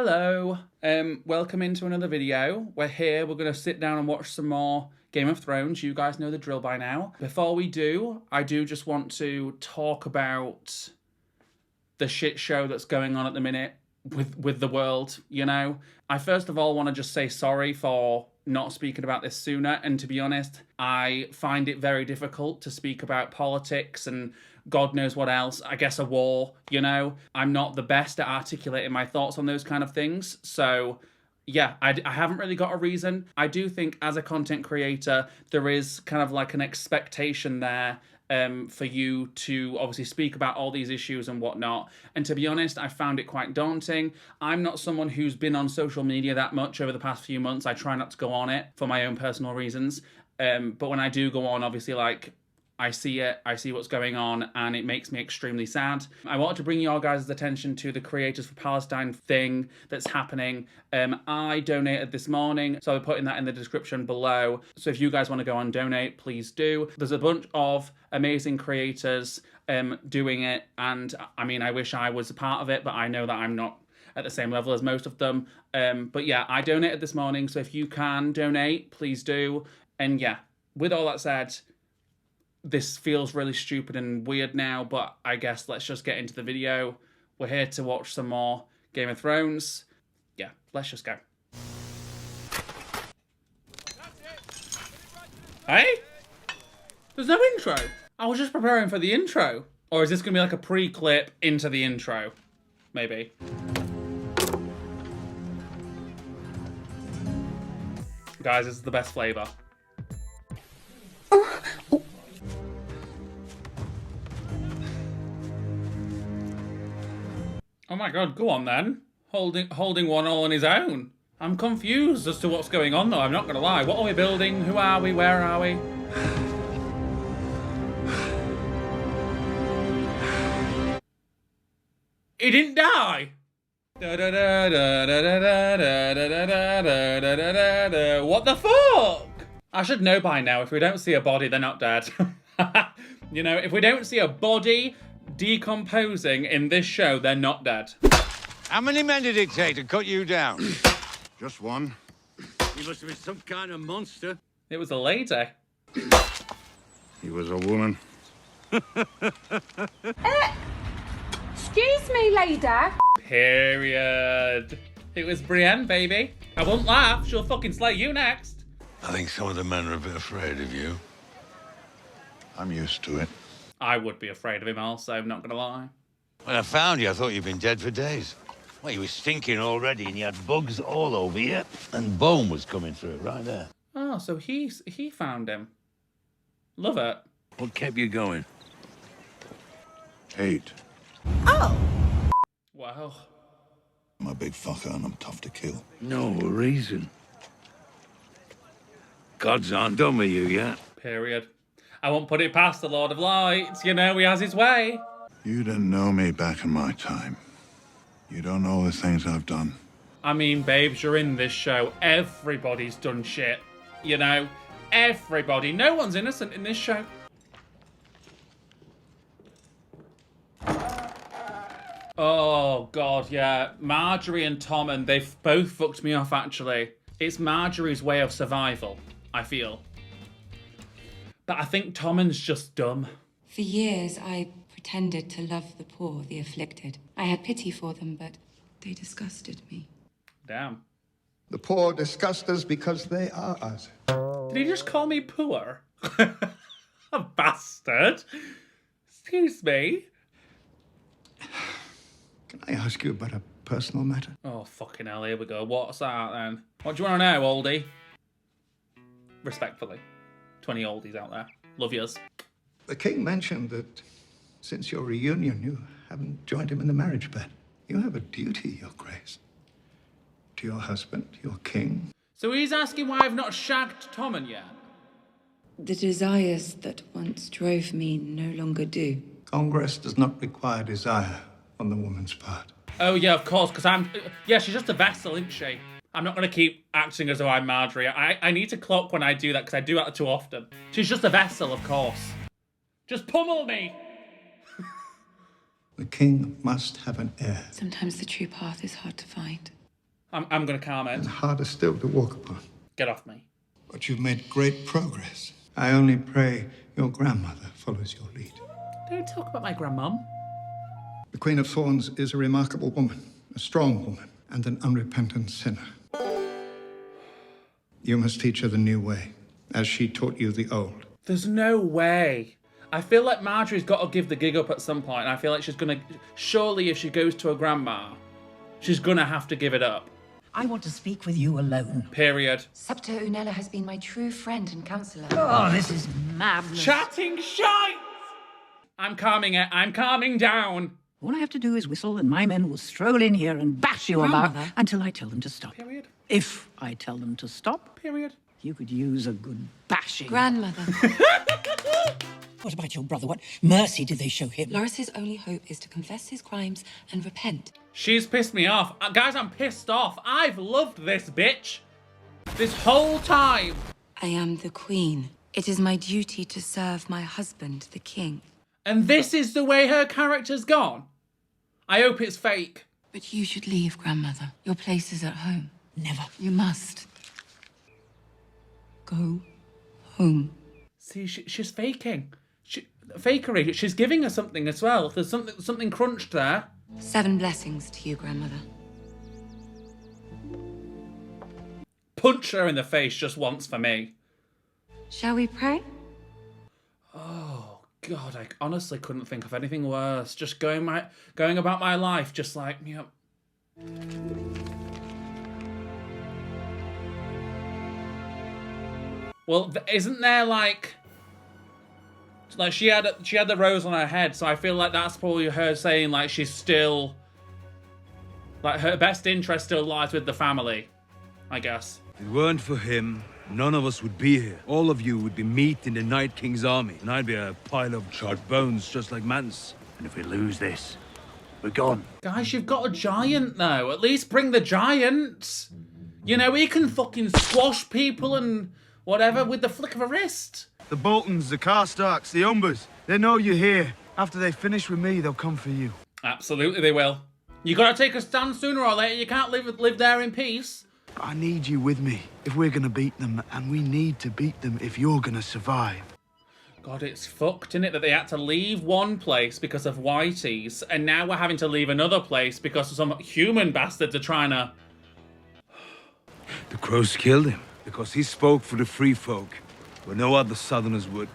Hello, welcome into another video. We're here, we're going to sit down and watch some more Game of Thrones. You guys know the drill by now. Before we do, I do just want to talk about the shit show that's going on at the minute with the world, you know? I first of all want to just say sorry for not speaking about this sooner, and to be honest, I find it very difficult to speak about politics and God knows what else. I guess a war, you know? I'm not the best at articulating my thoughts on those kind of things, so yeah, I haven't really got a reason. I do think as a content creator, there is kind of like an expectation there for you to obviously speak about all these issues and whatnot. And to be honest, I found it quite daunting. I'm not someone who's been on social media that much over the past few months. I try not to go on it for my own personal reasons. But when I do go on, obviously, like, I see it, I see what's going on, and it makes me extremely sad. I wanted to bring your guys' attention to the Creators for Palestine thing that's happening. I donated this morning, so I'm putting that in the description below. So if you guys want to go and donate, please do. There's a bunch of amazing creators doing it, and I mean, I wish I was a part of it, but I know that I'm not at the same level as most of them. But yeah, I donated this morning, so if you can donate, please do. And yeah, with all that said, this feels really stupid and weird now, but I guess let's just get into the video. We're here to watch some more Game of Thrones. Yeah, let's just go. Hey? There's no intro. I was just preparing for the intro. Or is this going to be like a pre-clip into the intro? Maybe. Guys, this is the best flavour. Oh my god, go on then. Holding one all on his own. I'm confused as to what's going on though, I'm not gonna lie. What are we building? Who are we? Where are we? He didn't die! What the fuck? I should know by now, if we don't see a body, they're not dead. You know, if we don't see a body decomposing in this show, they're not dead. How many men did it take to cut you down? Just one. He must have been some kind of monster. It was a lady. He was a woman. Excuse me, lady. Period. It was Brienne, baby. I won't laugh. She'll fucking slay you next. I think some of the men are a bit afraid of you. I'm used to it. I would be afraid of him also, I'm not gonna lie. When I found you, I thought you'd been dead for days. Well, you were stinking already, and you had bugs all over you, and bone was coming through right there. Oh, so he found him. Love it. What kept you going? Hate. Oh. Wow. I'm a big fucker and I'm tough to kill. No reason. Gods aren't done with you yet. Period. I won't put it past the Lord of Lights, you know, he has his way. You didn't know me back in my time. You don't know the things I've done. I mean, babes, you're in this show. Everybody's done shit. You know? Everybody. No one's innocent in this show. Oh, God, yeah. Margaery and Tommen, they've both fucked me off, actually. It's Margaery's way of survival, I feel. But I think Tommen's just dumb. For years, I pretended to love the poor, the afflicted. I had pity for them, but they disgusted me. Damn. The poor disgust us because they are us. Did he just call me poor? A bastard. Excuse me. Can I ask you about a personal matter? Oh, fucking hell, here we go. What's that, then? What do you want to know, oldie? Respectfully. 20 oldies out there. Love yous. The king mentioned that since your reunion, you haven't joined him in the marriage bed. You have a duty, Your Grace. To your husband, your king. So he's asking why I've not shagged Tommen yet? The desires that once drove me no longer do. Congress does not require desire on the woman's part. Oh, yeah, of course, because yeah, she's just a vessel, isn't she? I'm not going to keep acting as though I'm Margaery. I need to clock when I do that, because I do that too often. She's just a vessel, of course. Just pummel me! The king must have an heir. Sometimes the true path is hard to find. I'm going to comment. And harder still to walk upon. Get off me. But you've made great progress. I only pray your grandmother follows your lead. Don't talk about my grandmum. The Queen of Thorns is a remarkable woman, a strong woman, and an unrepentant sinner. You must teach her the new way, as she taught you the old. There's no way. I feel like Margaery's got to give the gig up at some point. I feel like she's going to... Surely if she goes to her grandma, she's going to have to give it up. I want to speak with you alone. Period. Septa Unella has been my true friend and counselor. Oh, this is madness. Chatting shite! I'm calming it. I'm calming down. All I have to do is whistle and my men will stroll in here and bash you about Grandmother. until I tell them to stop. Period. If I tell them to stop, Period. you could use a good bashing. Grandmother. What about your brother? What mercy did they show him? Loris's only hope is to confess his crimes and repent. She's pissed me off. Guys, I'm pissed off. I've loved this bitch. This whole time. I am the queen. It is my duty to serve my husband, the king. And this is the way her character's gone. I hope it's fake. But you should leave, grandmother. Your place is at home. Never. You must. Go home. See, she's faking. Fakery. She's giving her something as well. There's something crunched there. 7 blessings to you, grandmother. Punch her in the face just once for me. Shall we pray? Oh, God, I honestly couldn't think of anything worse. Just going about my life just like, you know... Well, isn't there like she had the rose on her head, so I feel like that's probably her saying like she's still like her best interest still lies with the family, I guess. If it weren't for him, none of us would be here. All of you would be meat in the Night King's army, and I'd be a pile of charred bones just like Mance. And if we lose this, we're gone. Guys, you've got a giant though. At least bring the giant. You know, he can fucking squash people and whatever with the flick of a wrist. The Boltons, the Karstarks, the Umbers, they know you're here. After they finish with me, they'll come for you. Absolutely they will. You gotta take a stand sooner or later. You can't live there in peace. I need you with me if we're gonna beat them, and we need to beat them if you're gonna survive. God, it's fucked, innit, that they had to leave one place because of whiteys, and now we're having to leave another place because some human bastards are trying to... The Crows killed him because he spoke for the free folk, where no other Southerners would.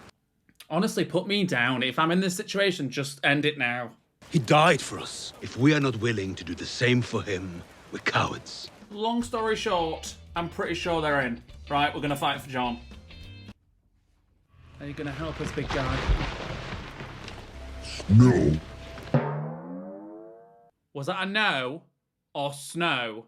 Honestly, put me down. If I'm in this situation, just end it now. He died for us. If we are not willing to do the same for him, we're cowards. Long story short, I'm pretty sure they're in. Right, we're gonna fight for Jon. Are you gonna help us, big guy? No. Was that a no or snow?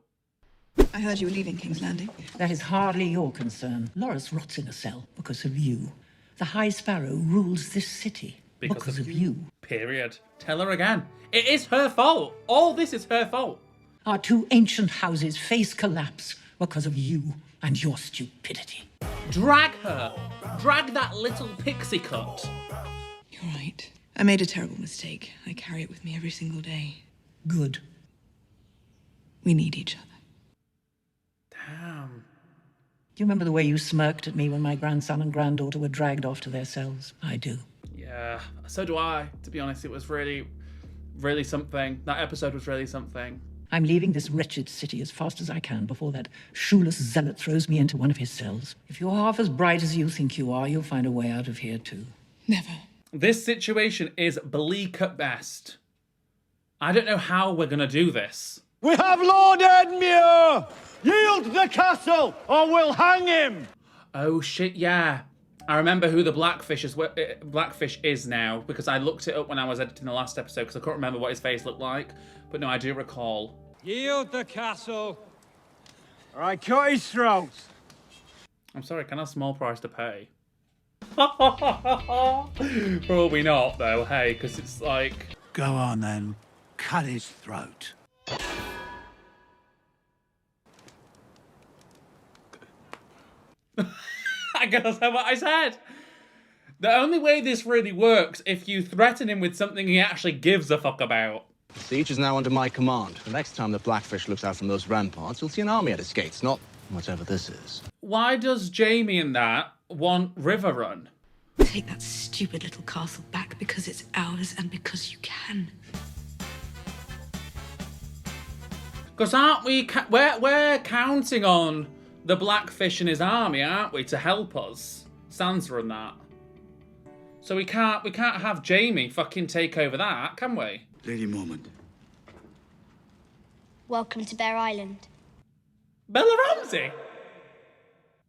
I heard you were leaving King's Landing. That is hardly your concern. Loris rots in a cell because of you. The High Sparrow rules this city because of you. Period. Tell her again. It is her fault. All this is her fault. Our 2 ancient houses face collapse because of you and your stupidity. Drag her. Drag that little pixie cut. You're right. I made a terrible mistake. I carry it with me every single day. Good. We need each other. Damn. Do you remember the way you smirked at me when my grandson and granddaughter were dragged off to their cells? I do. Yeah, so do I. To be honest, it was really, really something. That episode was really something. I'm leaving this wretched city as fast as I can before that shoeless zealot throws me into one of his cells. If you're half as bright as you think you are, you'll find a way out of here too. Never. This situation is bleak at best. I don't know how we're gonna do this. We have Lord Edmure! Yield the castle, or we'll hang him! Oh shit, yeah. I remember who the Blackfish is now, because I looked it up when I was editing the last episode, because I couldn't remember what his face looked like. But no, I do recall. Yield the castle. All right, cut his throat. I'm sorry, can I have a small price to pay? Probably not, though, hey, because it's like... Go on then, cut his throat. I gotta say what I said. The only way this really works if you threaten him with something he actually gives a fuck about. The siege is now under my command. The next time the Blackfish looks out from those ramparts, you'll see an army at its gates, not whatever this is. Why does Jaime and that want Riverrun? Take that stupid little castle back because it's ours and because you can. Because aren't we... We're counting on the Blackfish and his army, aren't we, to help us? Sansa and that. So we can't have Jaime fucking take over that, can we? Lady Mormont. Welcome to Bear Island. Bella Ramsey?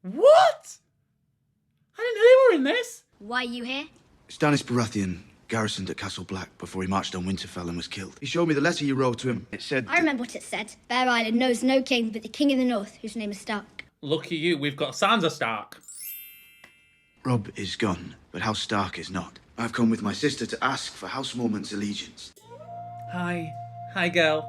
What? I didn't know they were in this. Why are you here? Stannis Baratheon garrisoned at Castle Black before he marched on Winterfell and was killed. He showed me the letter you wrote to him. It said... I remember what it said. Bear Island knows no king but the king in the north, whose name is Stark. Lucky you, we've got Sansa Stark. Robb is gone, but House Stark is not. I've come with my sister to ask for House Mormont's allegiance. Hi. Hi, girl.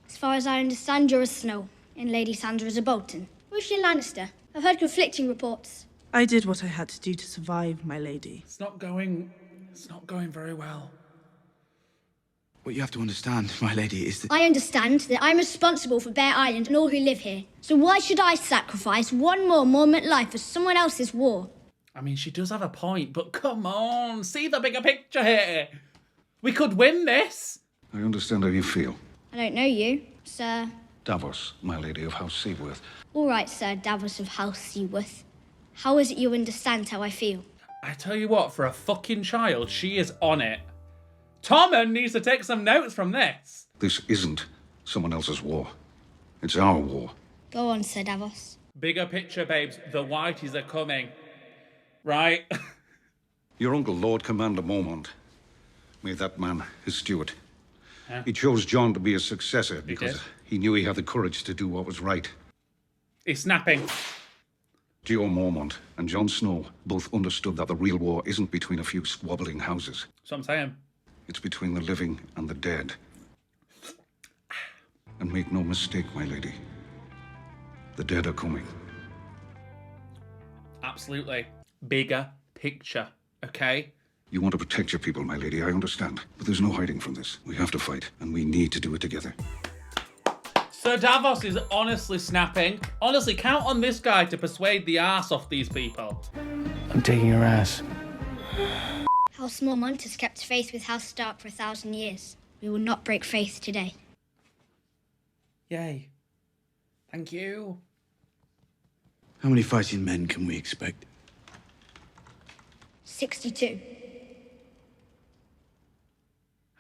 As far as I understand, you're a Snow, and Lady Sandra is a Bolton. Who's she a Lannister? I've heard conflicting reports. I did what I had to do to survive, my lady. It's not going very well. What you have to understand, my lady, is that... I understand that I'm responsible for Bear Island and all who live here. So why should I sacrifice one more Mormont life for someone else's war? I mean, she does have a point, but come on, see the bigger picture here. We could win this. I understand how you feel. I don't know you, Sir... Davos, my lady of House Seaworth. All right, Sir Davos of House Seaworth. How is it you understand how I feel? I tell you what, for a fucking child, she is on it. Tommen needs to take some notes from this. This isn't someone else's war. It's our war. Go on, Sir Davos. Bigger picture, babes. The Whiteys are coming. Right? Your uncle, Lord Commander Mormont, made that man his steward. Huh? He chose Jon to be his successor because he knew he had the courage to do what was right. He's snapping. Geo Mormont and Jon Snow both understood that the real war isn't between a few squabbling houses. That's what I'm saying. It's between the living and the dead. And make no mistake, my lady. The dead are coming. Absolutely. Bigger picture, okay? You want to protect your people, my lady, I understand. But there's no hiding from this. We have to fight, and we need to do it together. Sir Davos is honestly snapping. Honestly, count on this guy to persuade the arse off these people. I'm taking your ass. House Mormont has kept faith with House Stark for 1,000 years. We will not break faith today. Yay. Thank you. How many fighting men can we expect? 62.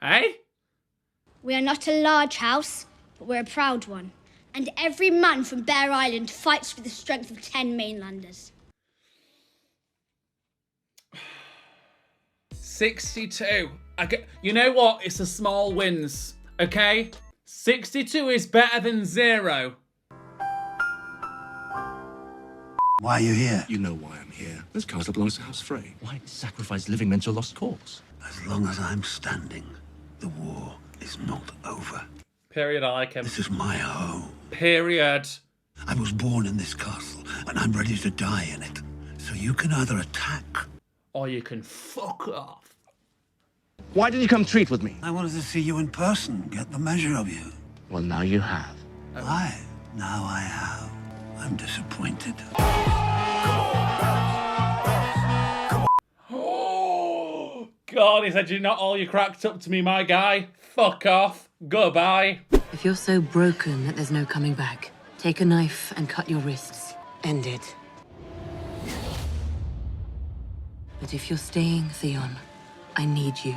Hey? We are not a large house, but we're a proud one. And every man from Bear Island fights with the strength of 10 mainlanders. 62. You know what? It's the small wins, okay? 62 is better than 0. Why are you here? You know why I'm here. This castle belongs to House Frey. Why sacrifice living men to a lost cause? As long as I'm standing, the war is not over. Period, I like him. This is my home. Period. I was born in this castle, and I'm ready to die in it. So you can either attack... or you can fuck off. Why did you come treat with me? I wanted to see you in person, get the measure of you. Well, now you have. Why? Now I have. I'm disappointed. Oh, God, he said, you're not all you cracked up to me, my guy. Fuck off. Goodbye. If you're so broken that there's no coming back, take a knife and cut your wrists. End it. But if you're staying, Theon, I need you.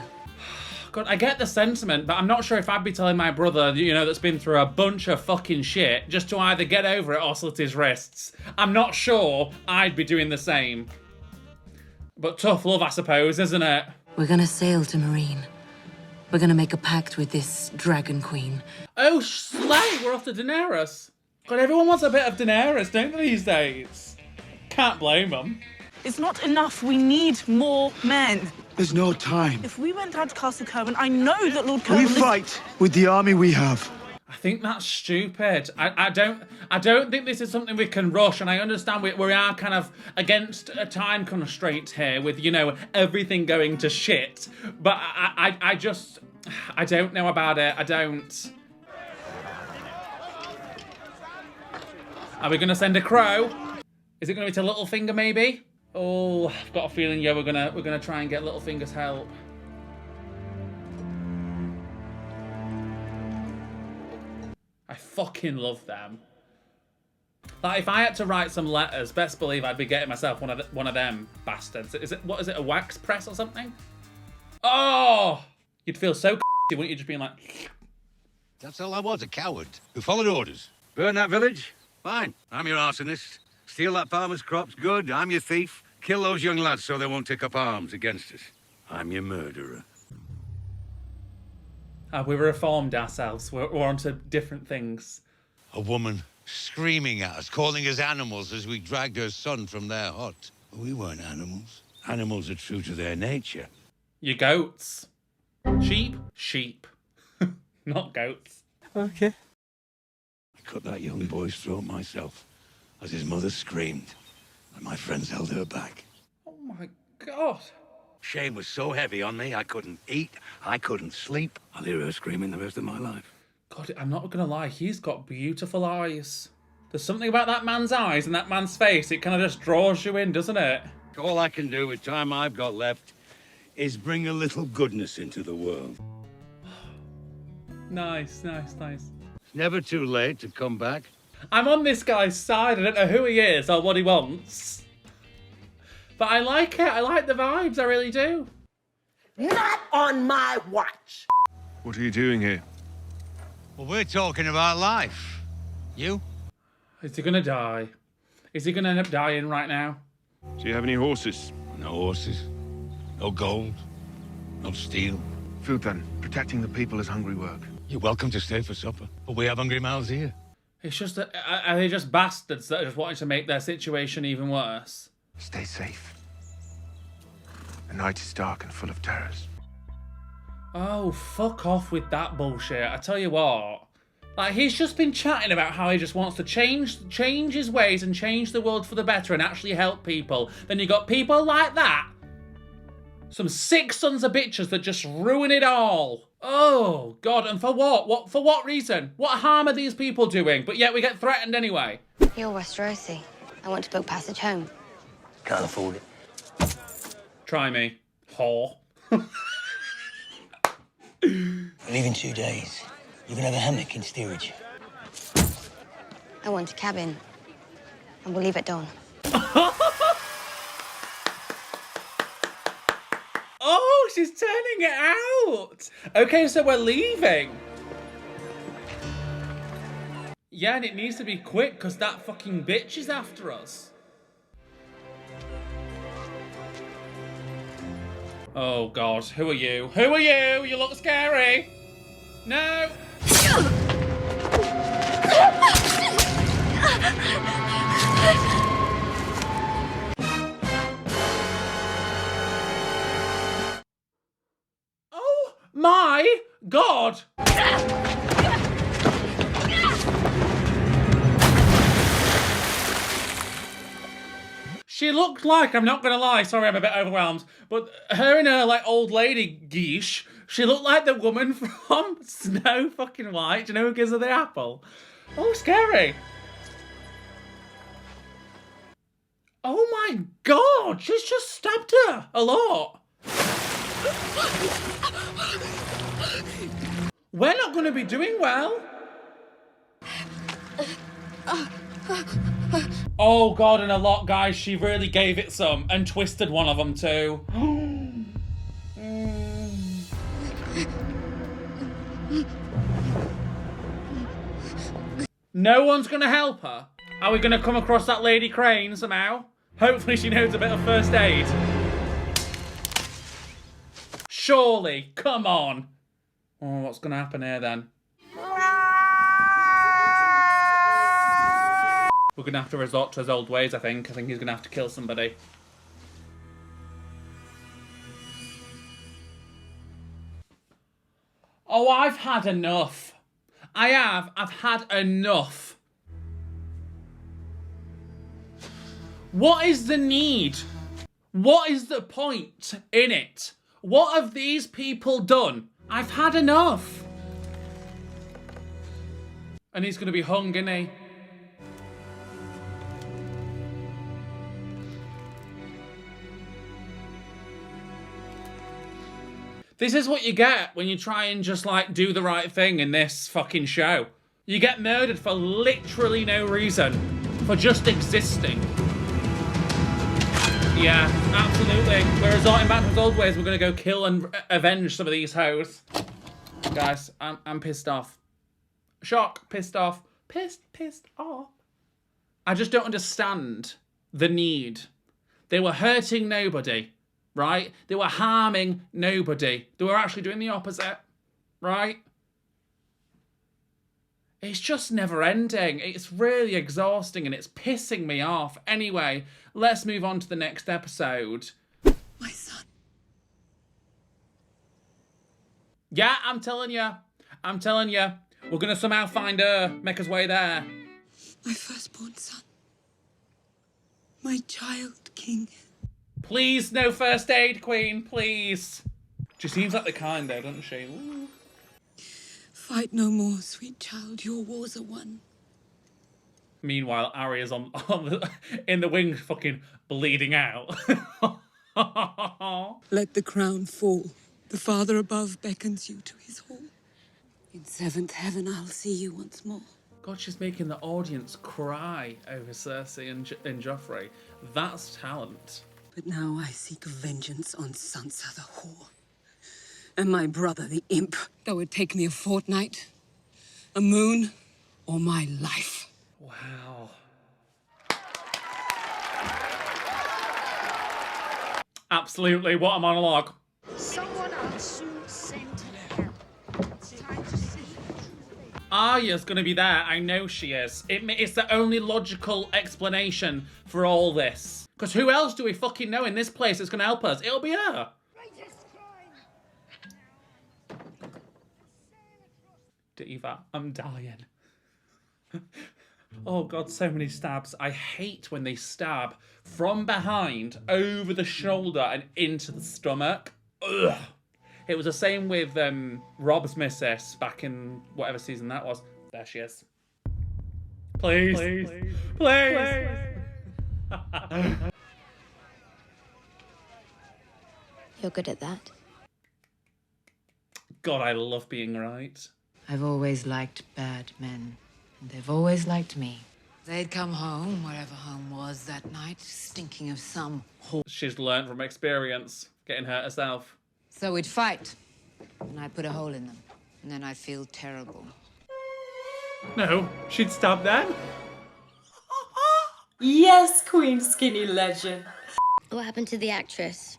God, I get the sentiment, but I'm not sure if I'd be telling my brother, you know, that's been through a bunch of fucking shit, just to either get over it or slit his wrists. I'm not sure I'd be doing the same. But tough love, I suppose, isn't it? We're gonna sail to Marine. We're gonna make a pact with this Dragon Queen. Oh, slay! We're off to Daenerys. God, everyone wants a bit of Daenerys, don't they, these days? Can't blame them. It's not enough. We need more men. There's no time. If we went out to Castle Kerwin, I know that Lord Kerwin... We fight with the army we have. I think that's stupid. I don't think this is something we can rush, and I understand we are kind of against a time constraint here with, you know, everything going to shit. But I I don't know about it. I don't. Are we gonna send a crow? Is it gonna be to Littlefinger maybe? Oh, I've got a feeling, yeah, we're gonna try and get Littlefinger's help. I fucking love them. Like, if I had to write some letters, best believe I'd be getting myself one of them bastards. What is it, a wax press or something? Oh! You'd feel so wouldn't you, just being like... That's all I was, a coward who followed orders. Burn that village? Fine, I'm your arsonist. Steal that farmer's crops, good. I'm your thief. Kill those young lads so they won't take up arms against us. I'm your murderer. We reformed ourselves. We're onto different things. A woman screaming at us, calling us animals as we dragged her son from their hut. We weren't animals. Animals are true to their nature. You're goats. Sheep? Sheep. Not goats. Okay. I cut that young boy's throat myself as his mother screamed, and my friends held her back. Oh my God. Shame was so heavy on me, I couldn't eat, I couldn't sleep. I'll hear her screaming the rest of my life. God, I'm not gonna lie, he's got beautiful eyes. There's something about that man's eyes and that man's face, it kind of just draws you in, doesn't it? All I can do with time I've got left is bring a little goodness into the world. Nice, nice, nice. It's never too late to come back. I'm on this guy's side, I don't know who he is or what he wants. But I like it, I like the vibes, I really do. Not on my watch. What are you doing here? Well, we're talking about life. You? Is he gonna die? Is he gonna end up dying right now? Do you have any horses? No horses. No gold. No steel. Food then. Protecting the people is hungry work. You're welcome to stay for supper, but we have hungry mouths here. It's just that, are they just bastards that are just wanting to make their situation even worse? Stay safe. The night is dark and full of terrors. Oh, fuck off with that bullshit. I tell you what. Like, he's just been chatting about how he just wants to change his ways and change the world for the better and actually help people. Then you got people like that. Some sick sons of bitches that just ruin it all. Oh, God, and for what? For what reason? What harm are these people doing? But yet we get threatened anyway. You're Westerosi. I want to book passage home. Can't afford it. Try me, whore. I leave in 2 days. You can have a hammock in steerage. I want a cabin. And we'll leave at dawn. Oh, she's turning it out. Okay, so we're leaving. Yeah, and it needs to be quick because that fucking bitch is after us. Oh, God. Who are you? Who are you? You look scary. No. Oh my God. She looked like, I'm not gonna lie, sorry I'm a bit overwhelmed, but her in her like old lady geesh, she looked like the woman from Snow fucking White. Do you know who gives her the apple? Oh, scary. Oh my God, she's just stabbed her a lot. We're not gonna be doing well. Oh God, and a lot, guys. She really gave it some and twisted one of them too. No one's gonna help her. Are we gonna come across that Lady Crane somehow? Hopefully she knows a bit of first aid. Surely, come on. Oh, what's gonna happen here then? We're gonna have to resort to his old ways, I think. I think he's gonna have to kill somebody. Oh, I've had enough. I have. I've had enough. What is the need? What is the point in it? What have these people done? I've had enough. And he's going to be hung, isn't he? This is what you get when you try and just, like, do the right thing in this fucking show. You get murdered for literally no reason. For just existing. Yeah, absolutely. We're resorting back to his old ways. We're going to go kill and avenge some of these hoes. Guys, I'm pissed off. Shock, pissed off. Pissed off. I just don't understand the need. They were hurting nobody, right? They were harming nobody. They were actually doing the opposite, right? It's just never ending. It's really exhausting and it's pissing me off. Anyway, let's move on to the next episode. My son. Yeah, I'm telling you. I'm telling you. We're going to somehow find her, make us way there. My firstborn son. My child king. Please, no first aid, Queen, please. She seems like the kind though, doesn't she? Ooh. Fight no more, sweet child. Your wars are won. Meanwhile, Arya's in the wing fucking bleeding out. Let the crown fall. The Father above beckons you to his hall. In seventh heaven, I'll see you once more. God, she's making the audience cry over Cersei and Joffrey. That's talent. But now I seek vengeance on Sansa the whore. And my brother, the imp. Though it take me a fortnight, a moon, or my life. Wow. Absolutely, what a monologue. Someone I'll soon send to hell. It's time to see. Arya's gonna be there, I know she is. It's the only logical explanation for all this. Because who else do we fucking know in this place that's gonna help us? It'll be her. Diva, I'm dying. Oh God, so many stabs. I hate when they stab from behind, over the shoulder and into the stomach. Ugh. It was the same with Rob's missus back in whatever season that was. There she is. Please. Please. Please. You're good at that. God, I love being right. I've always liked bad men, and they've always liked me. They'd come home, wherever home was that night, stinking of some whore. She's learned from experience, getting hurt herself. So we'd fight, and I'd put a hole in them, and then I'd feel terrible. No, she'd stab them? Yes, Queen Skinny Legend. What happened to the actress?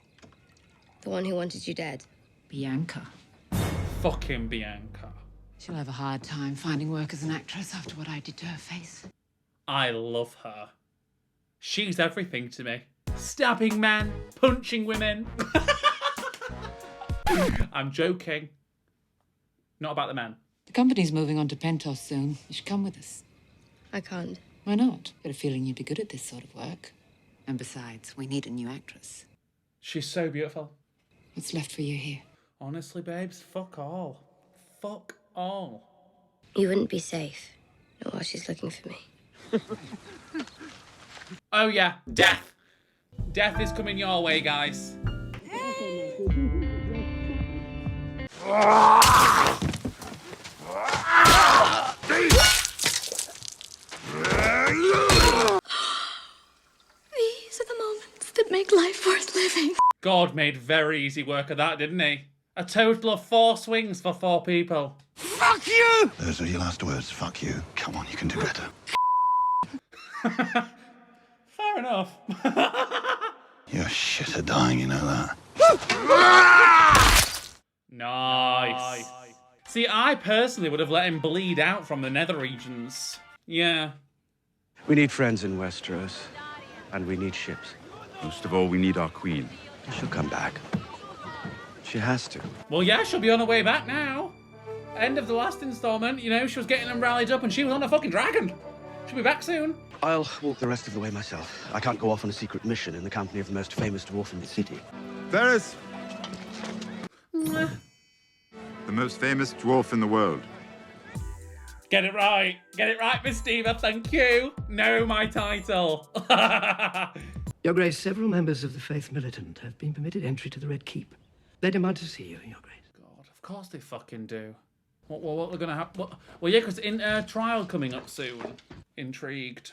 The one who wanted you dead? Bianca. Fucking Bianca. She'll have a hard time finding work as an actress after what I did to her face. I love her. She's everything to me. Stabbing men, punching women. I'm joking. Not about the men. The company's moving on to Pentos soon. You should come with us. I can't. Why not? Got a feeling you'd be good at this sort of work. And besides, we need a new actress. She's so beautiful. What's left for you here? Honestly, babes, fuck all. Fuck all. You wouldn't be safe. Not while she's looking for me. Oh yeah, death. Death is coming your way, guys. These are the moments that make life worth living. God made very easy work of that, didn't he? A total of 4 swings for 4 people. Fuck you! Those are your last words. Fuck you. Come on, you can do better. Fair enough. You're shit at dying, you know that. Nice. See, I personally would have let him bleed out from the nether regions. Yeah. We need friends in Westeros, and we need ships. Most of all, we need our queen. She'll come back. She has to. Well, yeah, she'll be on her way back now. End of the last installment, you know, she was getting them rallied up and she was on a fucking dragon. She'll be back soon. I'll walk the rest of the way myself. I can't go off on a secret mission in the company of the most famous dwarf in the city. Varys! the most famous dwarf in the world. Get it right, Miss Diva, thank you. Know my title. Your Grace, several members of the Faith Militant have been permitted entry to the Red Keep. They demand to see you, Your Grace. God, of course they fucking do. What they're gonna have? Well, yeah, because in trial coming up soon. Intrigued.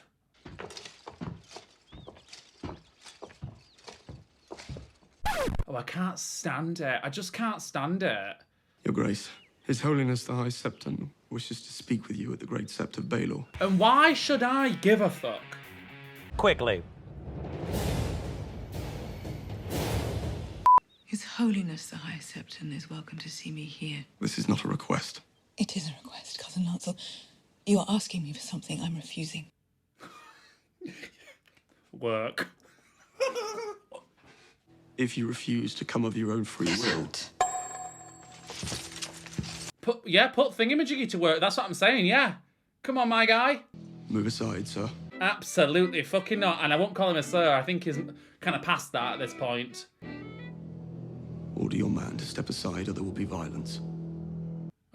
Oh, I can't stand it. I just can't stand it. Your Grace, His Holiness the High Septon wishes to speak with you at the Great Sept of Baelor. And why should I give a fuck? Quickly. His Holiness the High Septon is welcome to see me here. This is not a request. It is a request, Cousin Lancel. You are asking me for something I'm refusing. Work. If you refuse to come of your own free will. Put thingamajiggy to work. That's what I'm saying, yeah. Come on, my guy. Move aside, sir. Absolutely fucking not. And I won't call him a sir. I think he's kind of past that at this point. Order your man to step aside or there will be violence.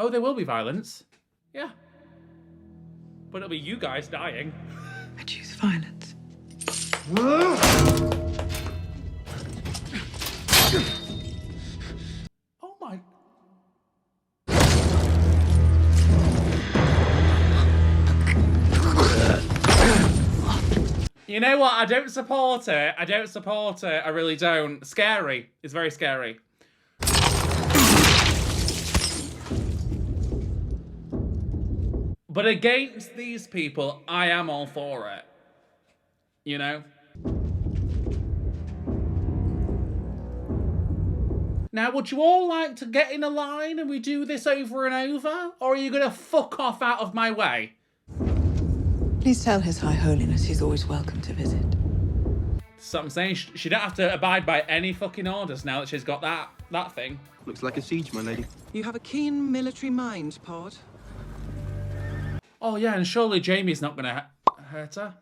Oh, there will be violence. Yeah. But it'll be you guys dying. I choose violence. Oh my... You know what? I don't support it. I don't support it. I really don't. Scary. It's very scary. But against these people, I am all for it. You know? Now, would you all like to get in a line and we do this over and over? Or are you going to fuck off out of my way? Please tell His High Holiness he's always welcome to visit. So I'm saying she don't have to abide by any fucking orders now that she's got that thing. Looks like a siege, my lady. You have a keen military mind, Pod. Oh yeah, and surely Jaime's not going to hurt her.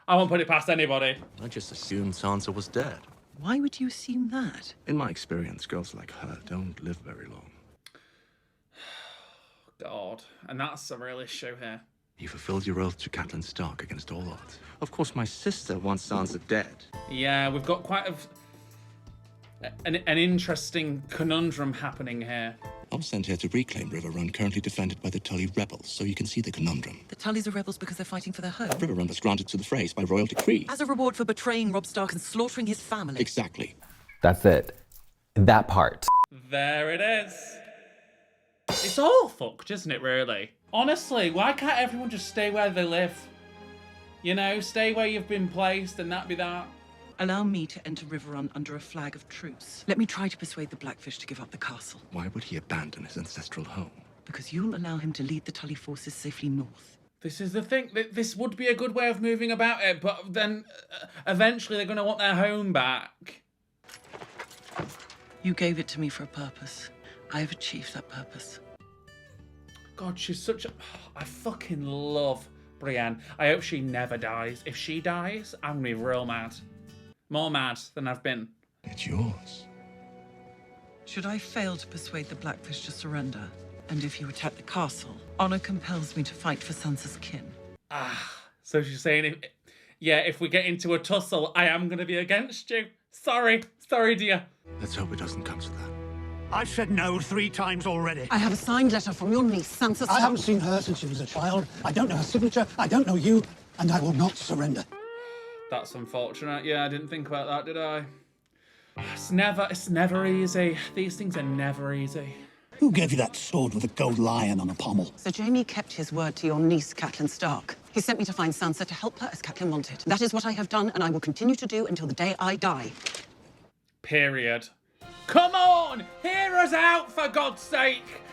I won't put it past anybody. I just assumed Sansa was dead. Why would you assume that? In my experience, girls like her don't live very long. God, and that's a real issue here. You fulfilled your oath to Catelyn Stark against all odds. Of course, my sister wants Sansa dead. Yeah, we've got quite an interesting conundrum happening here. I was sent here to reclaim Riverrun, currently defended by the Tully rebels, so you can see the conundrum. The Tullys are rebels because they're fighting for their home. Riverrun was granted to the Freys by royal decree. As a reward for betraying Robb Stark and slaughtering his family. Exactly. That's it. That part. There it is. It's all fucked, isn't it, really? Honestly, why can't everyone just stay where they live? You know, stay where you've been placed and that be that. Allow me to enter Riverrun under a flag of truce. Let me try to persuade the Blackfish to give up the castle. Why would he abandon his ancestral home? Because you'll allow him to lead the Tully forces safely north. This is the thing. This would be a good way of moving about it, but then eventually they're going to want their home back. You gave it to me for a purpose. I have achieved that purpose. God, she's such a... I fucking love Brienne. I hope she never dies. If she dies, I'm going to be real mad. More mad than I've been. It's yours. Should I fail to persuade the Blackfish to surrender, and if you attack the castle, honor compels me to fight for Sansa's kin. So she's saying, if we get into a tussle, I am going to be against you. Sorry, dear. Let's hope it doesn't come to that. I've said no 3 times already. I have a signed letter from your niece, Sansa Stark. I haven't seen her since she was a child. I don't know her signature. I don't know you, and I will not surrender. That's unfortunate. Yeah, I didn't think about that, did I? It's never easy. These things are never easy. Who gave you that sword with a gold lion on a pommel? Sir Jaime kept his word to your niece, Catelyn Stark. He sent me to find Sansa to help her as Catelyn wanted. That is what I have done, and I will continue to do until the day I die. Period. Come on! Hear us out, for God's sake!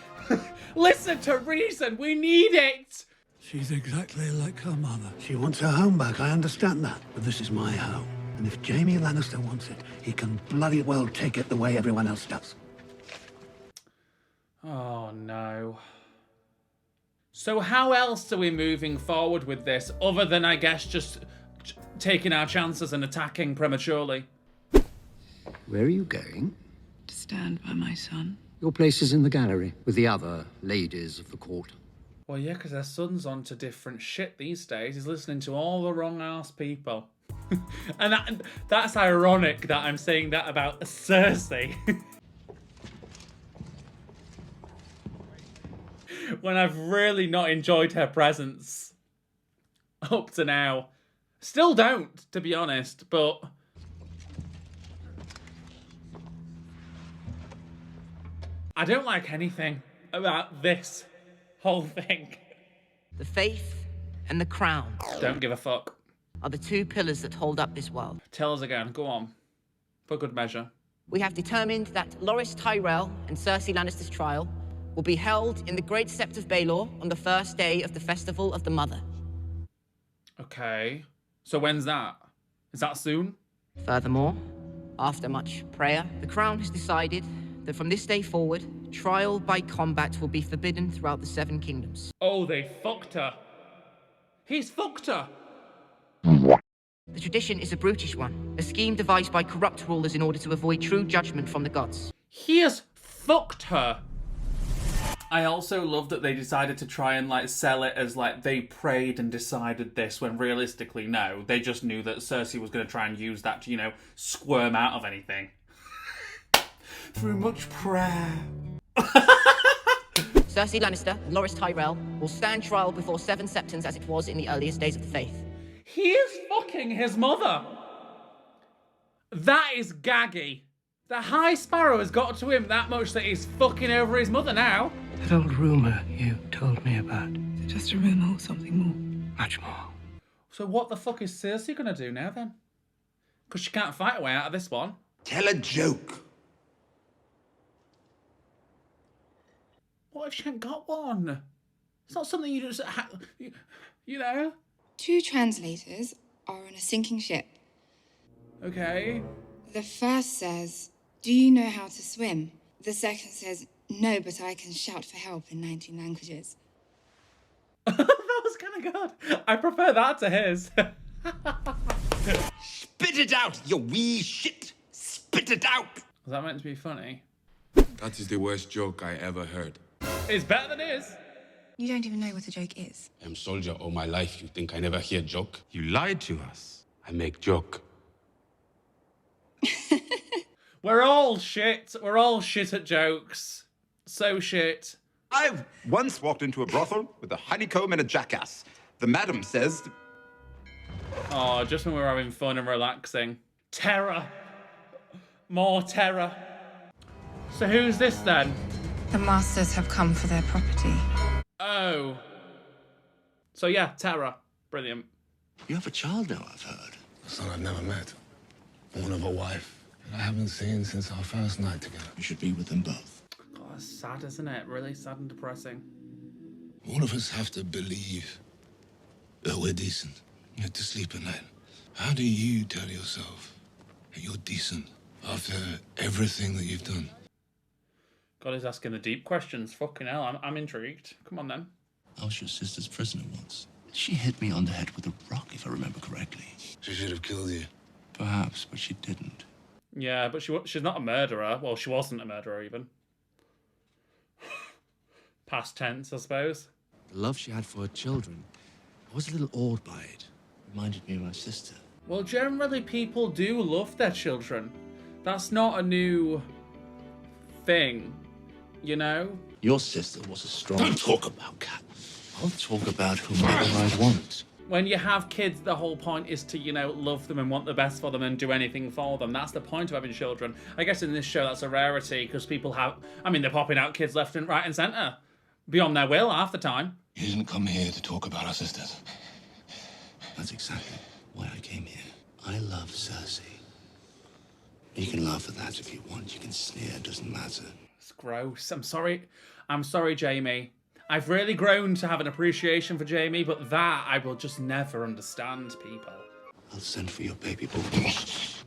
Listen to reason. We need it! She's exactly like her mother. She wants her home back, I understand that. But this is my home. And if Jaime Lannister wants it, he can bloody well take it the way everyone else does. Oh, no. So how else are we moving forward with this, other than, I guess, just taking our chances and attacking prematurely? Where are you going? To stand by my son. Your place is in the gallery with the other ladies of the court. Well, yeah, because her son's on to different shit these days. He's listening to all the wrong-ass people. And that's ironic that I'm saying that about Cersei. When I've really not enjoyed her presence up to now. Still don't, to be honest, but... I don't like anything about this whole thing. The faith and the crown. Don't give a fuck. Are the two pillars that hold up this world. Tell us again, go on. For good measure. We have determined that Loras Tyrell and Cersei Lannister's trial will be held in the Great Sept of Baelor on the first day of the Festival of the Mother. Okay. So when's that? Is that soon? Furthermore, after much prayer, the Crown has decided that from this day forward, trial by combat will be forbidden throughout the Seven Kingdoms. Oh, they fucked her. He's fucked her. The tradition is a brutish one, a scheme devised by corrupt rulers in order to avoid true judgment from the gods. He has fucked her. I also love that they decided to try and like sell it as like they prayed and decided this, when realistically no, they just knew that Cersei was going to try and use that to, you know, squirm out of anything. Through much prayer. Cersei Lannister and Loras Tyrell will stand trial before seven septons as it was in the earliest days of the faith. He is fucking his mother. That is gaggy. The High Sparrow has got to him that much that he's fucking over his mother now. That old rumour you told me about. Is it just a rumour or something more? Much more. So what the fuck is Cersei gonna do now then? Because she can't fight her way out of this one. Tell a joke. What if she ain't got one? It's not something you just, you know? Two translators are on a sinking ship. Okay. The first says, "Do you know how to swim?" The second says, "No, but I can shout for help in 19 languages." That was kind of good. I prefer that to his. Spit it out, you wee shit! Spit it out! Was that meant to be funny? That is the worst joke I ever heard. It's better than his. You don't even know what a joke is. I'm soldier all my life. You think I never hear joke? You lied to us. I make joke. We're all shit. We're all shit at jokes. So shit. I've once walked into a brothel with a honeycomb and a jackass. The madam says... Oh, just when we were having fun and relaxing. Terror. More terror. So who's this then? The masters have come for their property. Oh. So yeah, terror. Brilliant. You have a child now, I've heard. A son I've never met. Born of a wife that I haven't seen since our first night together. You should be with them both. God, that's sad, isn't it? Really sad and depressing. All of us have to believe that we're decent. You have to sleep at night. How do you tell yourself that you're decent after everything that you've done? God, he's asking the deep questions. Fucking hell, I'm intrigued. Come on then. I was your sister's prisoner once. She hit me on the head with a rock, if I remember correctly. She should have killed you. Perhaps, but she didn't. Yeah, but she's not a murderer. Well, she wasn't a murderer even. Past tense, I suppose. The love she had for her children, I was a little awed by it. Reminded me of my sister. Well, generally people do love their children. That's not a new thing, you know? Your sister was a strong... Don't talk about Cat. I'll talk about whomever I want. When you have kids, the whole point is to, you know, love them and want the best for them and do anything for them. That's the point of having children. I guess in this show that's a rarity because people have... I mean, they're popping out kids left and right and centre. Beyond their will half the time. You didn't come here to talk about our sisters. That's exactly why I came here. I love Cersei. You can laugh at that if you want. You can sneer. It doesn't matter. It's gross. I'm sorry, Jaime. I've really grown to have an appreciation for Jaime, but that I will just never understand, people. I'll send for your baby boy,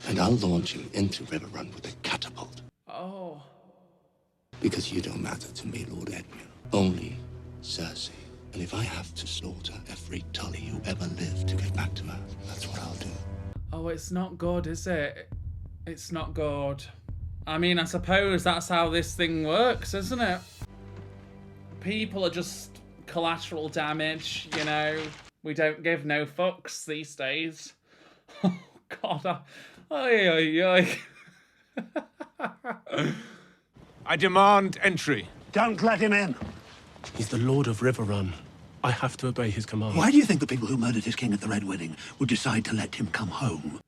and I'll launch him into Riverrun with a catapult. Oh. Because you don't matter to me, Lord Edmure. Only Cersei. And if I have to slaughter every Tully who ever lived to get back to her, that's what I'll do. Oh, it's not good, is it? It's not good. I mean, I suppose that's how this thing works, isn't it? People are just collateral damage, you know? We don't give no fucks these days. Oh, God. I demand entry. Don't let him in. He's the Lord of Riverrun. I have to obey his command. Why do you think the people who murdered his king at the Red Wedding would decide to let him come home?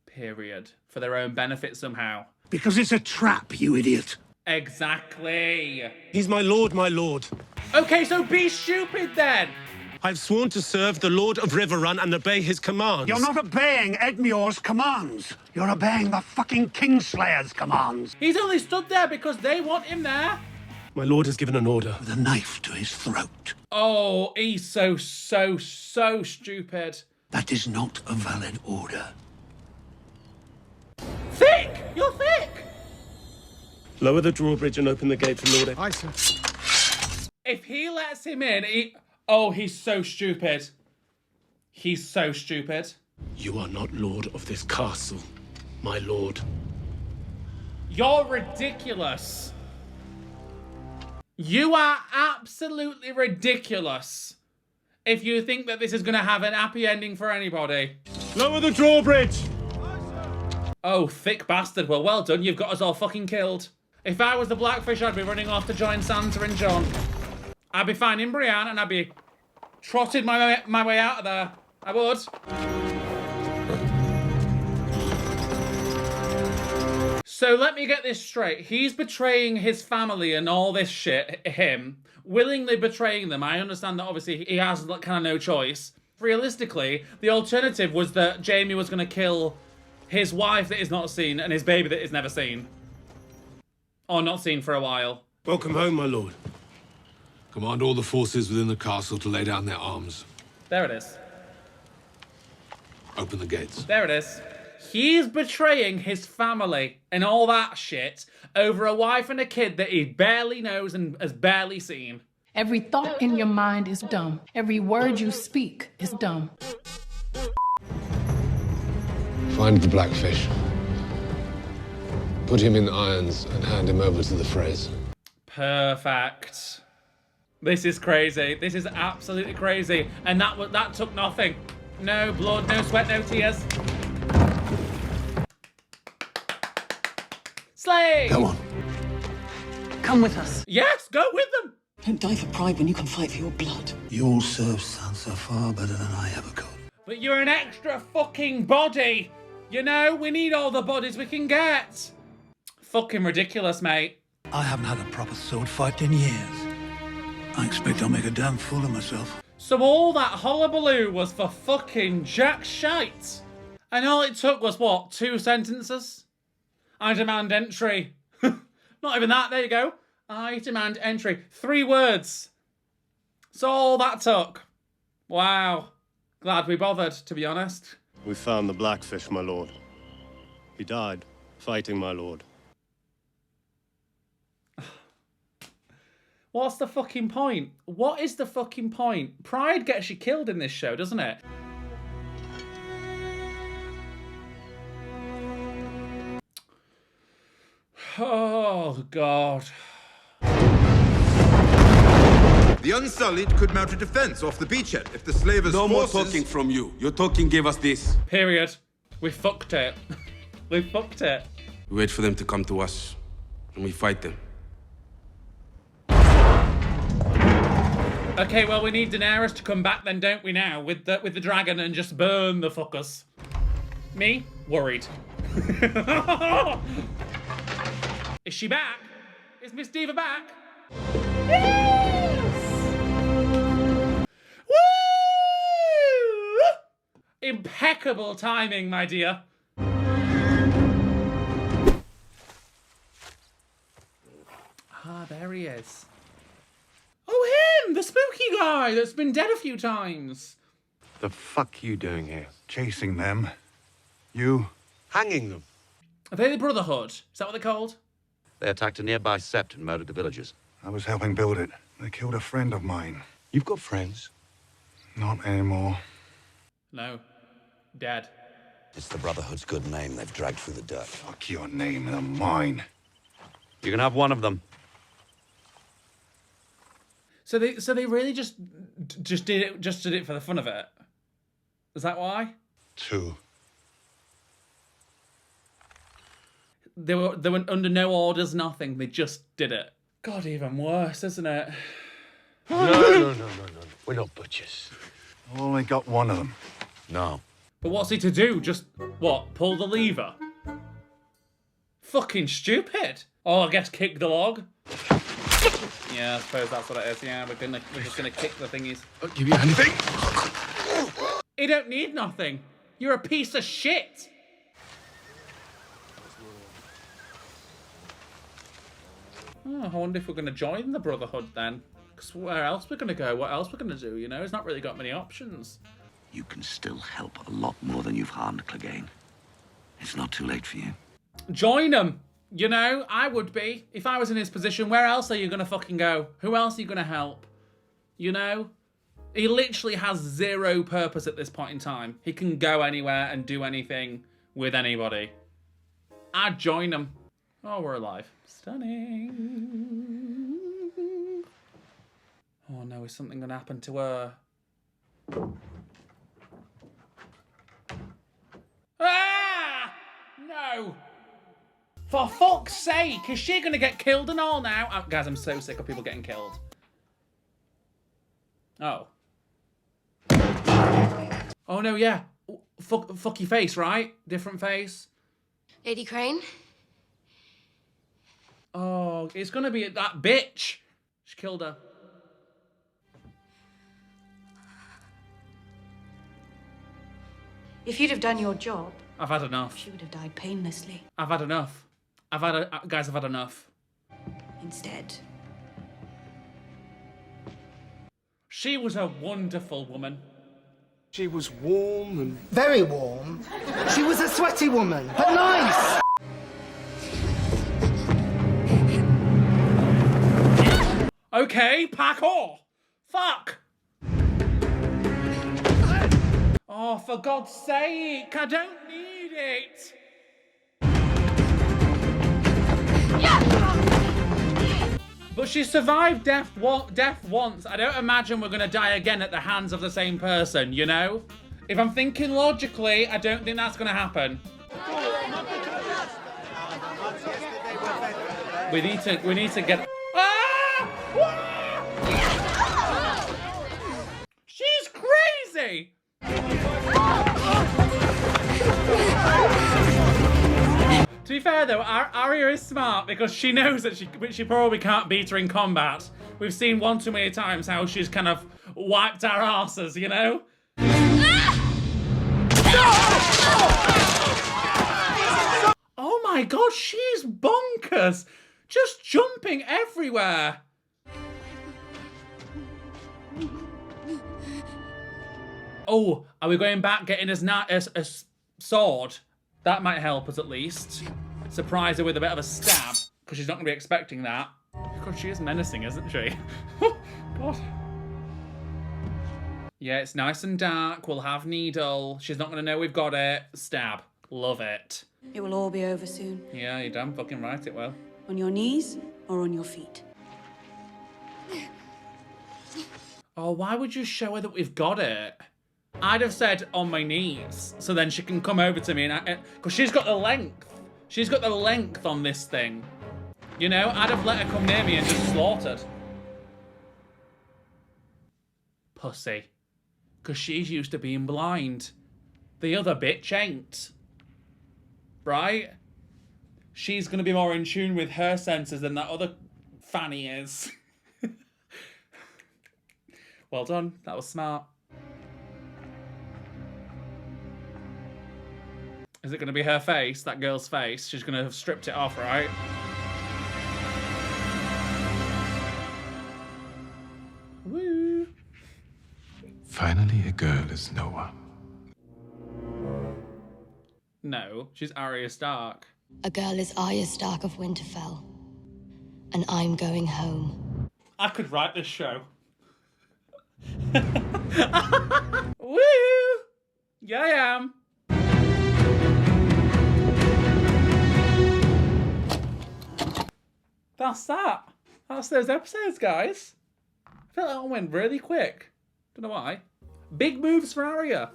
Period. For their own benefit somehow. Because it's a trap, you idiot. Exactly. He's my lord, my lord. Okay, so be stupid then. I've sworn to serve the Lord of Riverrun and obey his commands. You're not obeying Edmure's commands. You're obeying the fucking Kingslayer's commands. He's only stood there because they want him there. My lord has given an order. With a knife to his throat. Oh, he's so stupid. That is not a valid order. Thick! You're thick! Lower the drawbridge and open the gate for Lord. Aye, sir. If he lets him in, Oh, he's so stupid. He's so stupid. You are not lord of this castle, my lord. You're ridiculous. You are absolutely ridiculous if you think that this is going to have an happy ending for anybody. Lower the drawbridge! Oh, thick bastard. Well, well done. You've got us all fucking killed. If I was the Blackfish, I'd be running off to join Sansa and Jon. I'd be finding Brienne and I'd be trotting my way out of there. I would. So let me get this straight. He's betraying his family and all this shit, him, willingly betraying them. I understand that obviously he has kind of no choice. Realistically, the alternative was that Jaime was going to kill his wife that is not seen and his baby that is never seen. Or not seen for a while. Welcome home, my lord. Command all the forces within the castle to lay down their arms. There it is. Open the gates. There it is. He's betraying his family and all that shit over a wife and a kid that he barely knows and has barely seen. Every thought in your mind is dumb. Every word you speak is dumb. Find the Blackfish. Put him in irons and hand him over to the Freys. Perfect. This is crazy. This is absolutely crazy. And that took nothing. No blood, no sweat, no tears. Slay! Go on. Come with us. Yes, go with them. Don't die for pride when you can fight for your blood. You'll serve Sansa far better than I ever could. But you're an extra fucking body. You know, we need all the bodies we can get. Fucking ridiculous, mate. I haven't had a proper sword fight in years. I expect I'll make a damn fool of myself. So all that hullabaloo was for fucking jack shite. And all it took was, what, 2 sentences? I demand entry. Not even that, there you go. I demand entry. 3 words. That's all that took. Wow. Glad we bothered, to be honest. We found the Blackfish, my lord. He died, fighting my lord. What's the fucking point? What is the fucking point? Pride gets you killed in this show, doesn't it? Oh, God. The Unsullied could mount a defense off the beachhead if the slavers' No forces... more talking from you. Your talking gave us this. Period. We fucked it. We fucked it. We wait for them to come to us, and we fight them. Okay, well, we need Daenerys to come back then, don't we now? With the dragon and just burn the fuckers. Me? Worried. Is she back? Is Miss Diva back? Yes! Woo! Impeccable timing, my dear. Ah, there he is. Oh, him! The spooky guy that's been dead a few times. The fuck you doing here? Chasing them? You? Hanging them. Are they the Brotherhood? Is that what they're called? They attacked a nearby sept and murdered the villagers. I was helping build it. They killed a friend of mine. You've got friends? Not anymore. No. Dead. It's the Brotherhood's good name they've dragged through the dirt. Fuck your name and mine. You can have one of them. So they really just did it for the fun of it. Is that why? 2. They were under no orders, nothing. They just did it. God, even worse, isn't it? No. We're not butchers. I've only got one of them. No. But what's he to do? Just, what, pull the lever? Fucking stupid. Oh, I guess kick the log. Yeah, I suppose that's what it is. Yeah, we're just gonna kick the thingies. I'll give you anything. You don't need nothing. You're a piece of shit. Oh, I wonder if we're gonna join the Brotherhood then. Because where else we're gonna go? What else we're gonna do? You know, it's not really got many options. You can still help a lot more than you've harmed, Clegane. It's not too late for you. Join them. You know, I would be. If I was in his position, where else are you gonna fucking go? Who else are you gonna help? You know? He literally has zero purpose at this point in time. He can go anywhere and do anything with anybody. I'd join him. Oh, we're alive. Stunning. Oh no, is something gonna happen to her? Ah! No! For fuck's sake, is she gonna get killed and all now? Oh, guys, I'm so sick of people getting killed. Oh. Oh no, yeah. Fuck your face, right? Different face. Lady Crane? Oh, it's gonna be that bitch. She killed her. If you'd have done your job, I've had enough. she would have died painlessly. I've had enough. Guys, I've had enough. Instead, she was a wonderful woman. She was warm and... Very warm. She was a sweaty woman, but nice. Okay, parkour. Fuck. Oh, for God's sake, I don't need it. But she survived death once. I don't imagine we're gonna die again at the hands of the same person, you know? If I'm thinking logically, I don't think that's gonna happen. We need to get... She's crazy! To be fair though, Arya is smart because she knows that she probably can't beat her in combat. We've seen one too many times how she's kind of wiped our asses, you know? Oh my god, she's bonkers! Just jumping everywhere! Oh, are we going back getting a sword? That might help us at least. Surprise her with a bit of a stab, because she's not going to be expecting that. God, she is menacing, isn't she? God. Yeah, it's nice and dark. We'll have needle. She's not going to know we've got it. Stab. Love it. it will all be over soon. Yeah, you're damn fucking right it will. On your knees or on your feet. Oh, why would you show her that we've got it? I'd have said on my knees, so then she can come over to me and because she's got the length. She's got the length on this thing. You know, I'd have let her come near me and just slaughtered. Pussy. Because she's used to being blind. The other bitch ain't. Right? She's going to be more in tune with her senses than that other fanny is. Well done. That was smart. Is it going to be her face? That girl's face? She's going to have stripped it off, right? Woo! Finally, a girl is no one. No, she's Arya Stark. A girl is Arya Stark of Winterfell. And I'm going home. I could write this show. Woo! Yeah, I am. that's that. That's those episodes, guys. I feel like that one went really quick. Don't know why. Big moves for Arya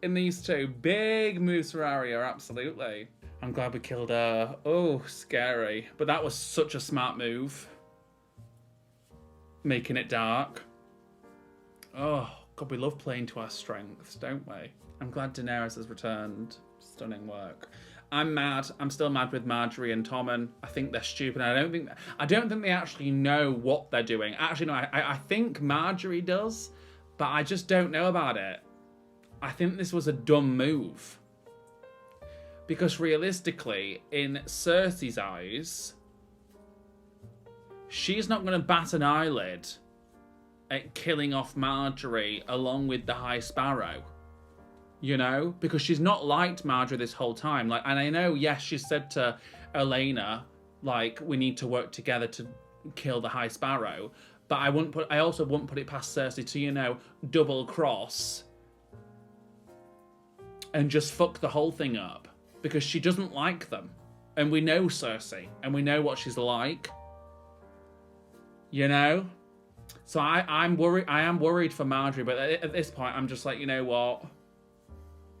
in these two. Big moves for Arya, absolutely. I'm glad we killed her. Oh, scary. But that was such a smart move. Making it dark. Oh, God, we love playing to our strengths, don't we? I'm glad Daenerys has returned. Stunning work. I'm mad. I'm still mad with Margaery and Tommen. I think they're stupid. I don't think they actually know what they're doing. Actually, no, I think Margaery does, but I just don't know about it. I think this was a dumb move. Because realistically, in Cersei's eyes, she's not going to bat an eyelid at killing off Margaery along with the High Sparrow. You know? Because she's not liked Margaery this whole time. Like, and I know, yes, she said to Elena, like, we need to work together to kill the High Sparrow. But I also wouldn't put it past Cersei to, you know, double cross and just fuck the whole thing up. Because she doesn't like them. And we know Cersei. And we know what she's like. You know? So I'm worried. I am worried for Margaery. But at this point, I'm just like, you know what?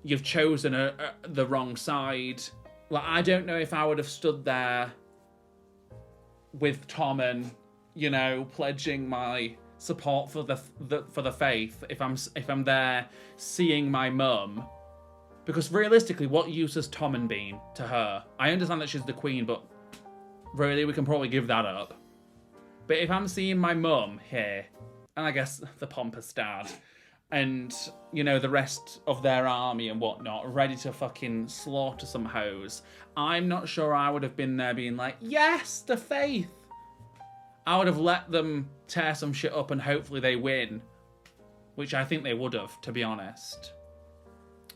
You've chosen the wrong side. Like, I don't know if I would have stood there with Tommen, you know, pledging my support for the faith. If I'm there seeing my mum. Because realistically, what use has Tommen been to her? I understand that she's the queen, but really, we can probably give that up. But if I'm seeing my mum here, and I guess the pompous dad, and, you know, the rest of their army and whatnot, ready to fucking slaughter some hoes, I'm not sure I would have been there being like, yes, the faith. I would have let them tear some shit up and hopefully they win. Which I think they would have, to be honest.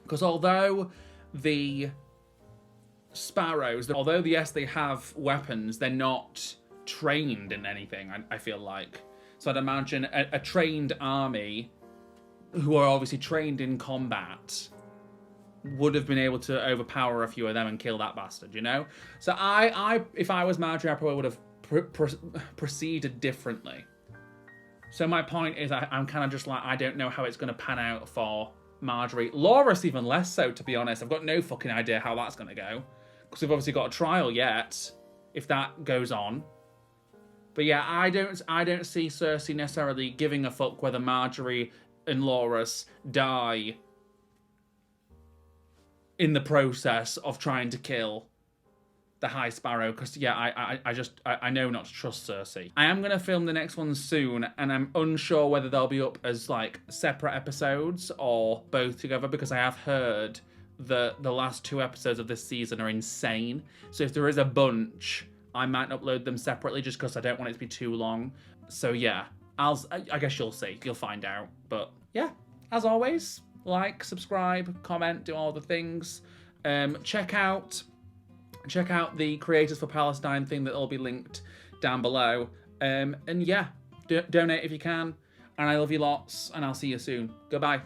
Because although the Sparrows, although yes, they have weapons, they're not trained in anything, I feel like. So I'd imagine a trained army, who are obviously trained in combat, would have been able to overpower a few of them and kill that bastard, you know? So if I was Margaery, I probably would have proceeded differently. So my point is, I'm kind of just like, I don't know how it's going to pan out for Margaery. Loras even less so, to be honest. I've got no fucking idea how that's going to go. Because we've obviously got a trial yet, if that goes on. But yeah, I don't see Cersei necessarily giving a fuck whether Margaery and Loras die in the process of trying to kill the High Sparrow, because yeah, I know not to trust Cersei. I am going to film the next one soon, and I'm unsure whether they'll be up as like separate episodes or both together, because I have heard that the last 2 episodes of this season are insane. So if there is a bunch, I might upload them separately just because I don't want it to be too long. So yeah, I guess you'll see. You'll find out. But yeah, as always, like, subscribe, comment, do all the things. Check out the Creators for Palestine thing that'll be linked down below. And yeah, donate if you can. And I love you lots, and I'll see you soon. Goodbye.